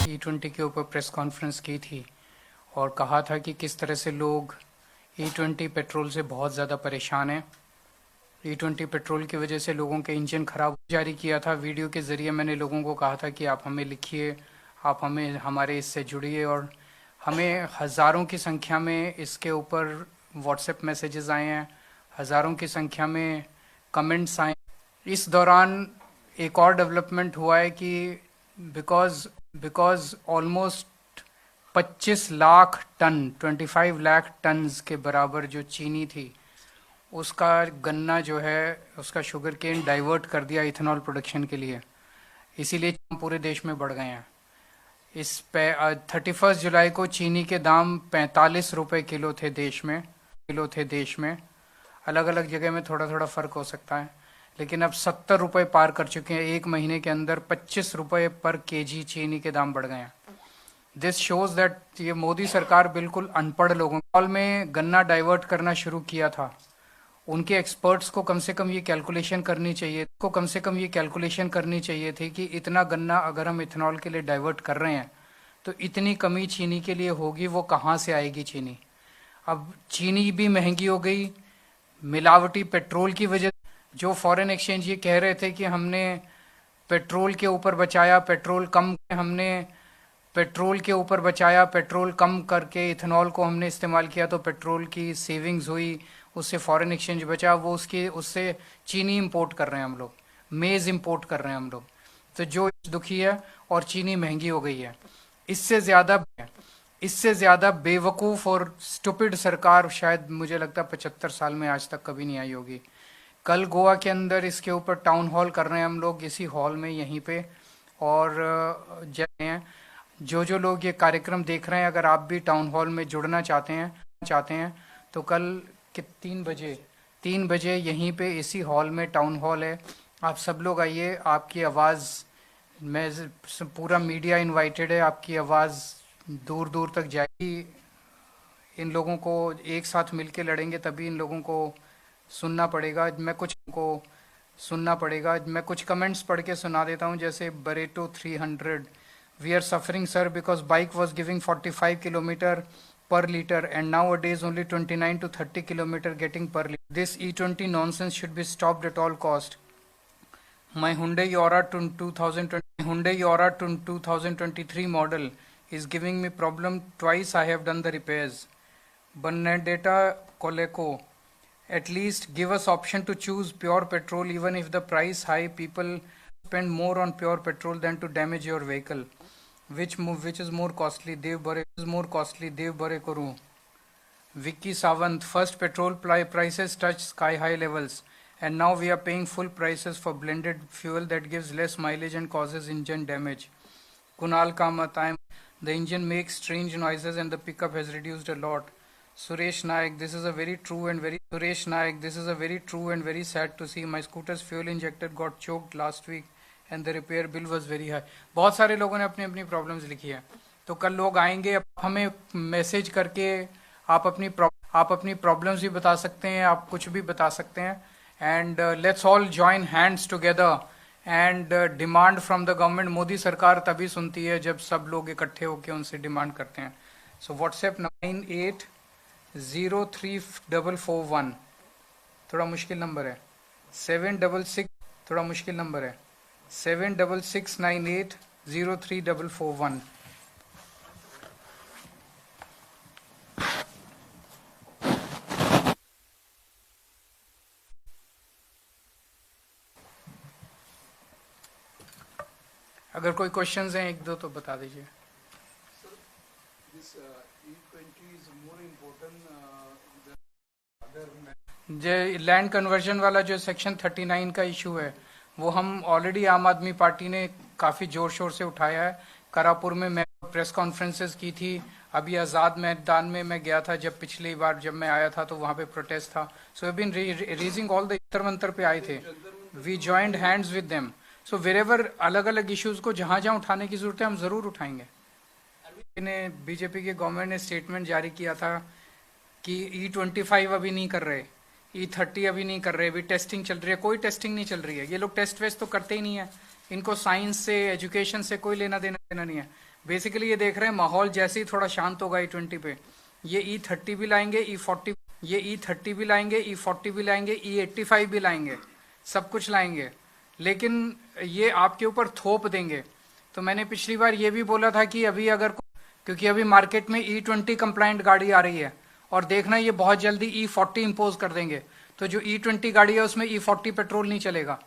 E20 के ऊपर press conference की थी और कहा था कि किस तरह से लोग E20 पेट्रोल से बहुत ज़्यादा परेशान हैं। E20 पेट्रोल की वजह से लोगों के इंजन खराब जारी किया था। वीडियो के ज़रिए मैंने लोगों को कहा था कि आप हमें लिखिए, आप हमें हमारे इससे जुड़िए, और हमें हज़ारों की संख्या में इसके ऊपर व्हाट्सएप मैसेजेस आए हैं, हज़ारों की संख्या में कमेंट्स आए। इस दौरान एक और डेवलपमेंट हुआ है कि because almost 25 lakh ton 25 lakh tons के बराबर जो चीनी थी, उसका गन्ना जो है, उसका शुगर केन डाइवर्ट कर दिया इथेनॉल प्रोडक्शन के लिए। इसीलिए पूरे देश में बढ़ गए हैं। इस पे 31 जुलाई को चीनी के दाम 45 रुपये किलो थे देश में। अलग अलग जगह में थोड़ा थोड़ा फ़र्क हो सकता है, लेकिन अब 70 रुपये पार कर चुके हैं। एक महीने के अंदर 25 रुपये पर केजी चीनी के दाम बढ़ गए हैं। दिस शोज दैट ये मोदी सरकार बिल्कुल अनपढ़ लोगों में गन्ना डाइवर्ट करना शुरू किया था। उनके एक्सपर्ट्स को कम से कम ये कैलकुलेशन करनी चाहिए थी कि इतना गन्ना अगर हम इथेनॉल के लिए डाइवर्ट कर रहे हैं तो इतनी कमी चीनी के लिए होगी, वो कहाँ से आएगी चीनी। अब चीनी भी महंगी हो गई, मिलावटी पेट्रोल की वजह। जो फॉरेन एक्सचेंज ये कह रहे थे कि हमने पेट्रोल के ऊपर बचाया, पेट्रोल कम करके इथेनॉल को हमने इस्तेमाल किया तो पेट्रोल की सेविंग्स हुई, उससे फॉरेन एक्सचेंज बचा। उससे चीनी इंपोर्ट कर रहे हैं हम लोग, मेज़ इंपोर्ट कर रहे हैं हम लोग। तो जो दुखी है और चीनी महंगी हो गई है। इससे ज़्यादा बेवकूफ़ और स्टूपिड सरकार शायद मुझे लगता है 75 साल में आज तक कभी नहीं आई होगी। कल गोवा के अंदर इसके ऊपर टाउन हॉल कर रहे हैं हम लोग, इसी हॉल में यहीं पे, और जो लोग ये कार्यक्रम देख रहे हैं, अगर आप भी टाउन हॉल में जुड़ना चाहते हैं तो कल कि 3 बजे यहीं पे इसी हॉल में टाउन हॉल है। आप सब लोग आइए, आपकी आवाज़ पूरा मीडिया इनवाइटेड है, आपकी आवाज़ दूर दूर तक जाएगी। इन लोगों को एक साथ मिलके लड़ेंगे तभी इन लोगों को सुनना पड़ेगा। मैं कुछ कमेंट्स पढ़ के सुना देता हूँ। जैसे बरेटो 300, we are suffering sir because bike was giving 45 kilometre per liter and nowadays only 29 to 30 kilometer getting per liter. This E20 nonsense should be stopped at all cost. My Hyundai Aura 2023 model is giving me problem twice. I have done the repairs. Benedetta Coleco, at least give us option to choose pure petrol. Even if the price high, people spend more on pure petrol than to damage your vehicle. Which is more costly? Dev Bare Kuru. Vicky Savant, first petrol prices touch sky high levels and now we are paying full prices for blended fuel that gives less mileage and causes engine damage. Kunal Kamath, the engine makes strange noises and the pickup has reduced a lot. Suresh Naik, this is a very true and very sad to see. My scooter's fuel injector got choked last week and the repair bill was very high. बहुत सारे लोगों ने अपनी अपनी problems लिखी है, तो कल लोग आएंगे, हमें मैसेज करके आप अपनी प्रॉब्लम्स भी बता सकते हैं, आप कुछ भी बता सकते हैं। And let's all join hands together and demand from the government. Modi सरकार तभी सुनती है जब सब लोग इकट्ठे होकर उनसे डिमांड करते हैं। सो व्हाट्सएप 98034441 थोड़ा मुश्किल नंबर है, 766 थोड़ा मुश्किल नंबर है, 7669803441। अगर कोई क्वेश्चंस हैं एक दो तो बता दीजिए। लैंड कन्वर्जन वाला जो सेक्शन 39 का इशू है, वो हम ऑलरेडी आम आदमी पार्टी ने काफ़ी ज़ोर शोर से उठाया है। करापुर में मैं प्रेस कॉन्फ्रेंसेस की थी, अभी आज़ाद मैदान में मैं गया था जब पिछली बार जब मैं आया था, तो वहाँ पे प्रोटेस्ट था। So have been raising all the Jantar Mantar पे आए थे, we joined hands with them. So wherever अलग अलग इश्यूज को जहाँ जहाँ उठाने की जरूरत है हम ज़रूर उठाएंगे। बीजेपी के गवर्नमेंट ने स्टेटमेंट जारी किया था कि E25 अभी नहीं कर रहे, E30 अभी नहीं कर रहे, अभी टेस्टिंग चल रही है। कोई टेस्टिंग नहीं चल रही है, ये लोग टेस्ट वेस्ट तो करते ही नहीं है, इनको साइंस से एजुकेशन से कोई लेना देना नहीं है। बेसिकली ये देख रहे हैं माहौल जैसे ही थोड़ा शांत होगा E20 पे, ये E30 भी लाएंगे, E40 ये E30 भी लाएंगे, E40 भी लाएंगे, E85 भी लाएंगे, सब कुछ लाएंगे, लेकिन ये आपके ऊपर थोप देंगे। तो मैंने पिछली बार ये भी बोला था कि अभी अगर, क्योंकि अभी मार्केट में E20 कंप्लाइंट गाड़ी आ रही है और देखना ये बहुत जल्दी E40 इम्पोज कर देंगे, तो जो E20 गाड़ी है उसमें E40 पेट्रोल नहीं चलेगा।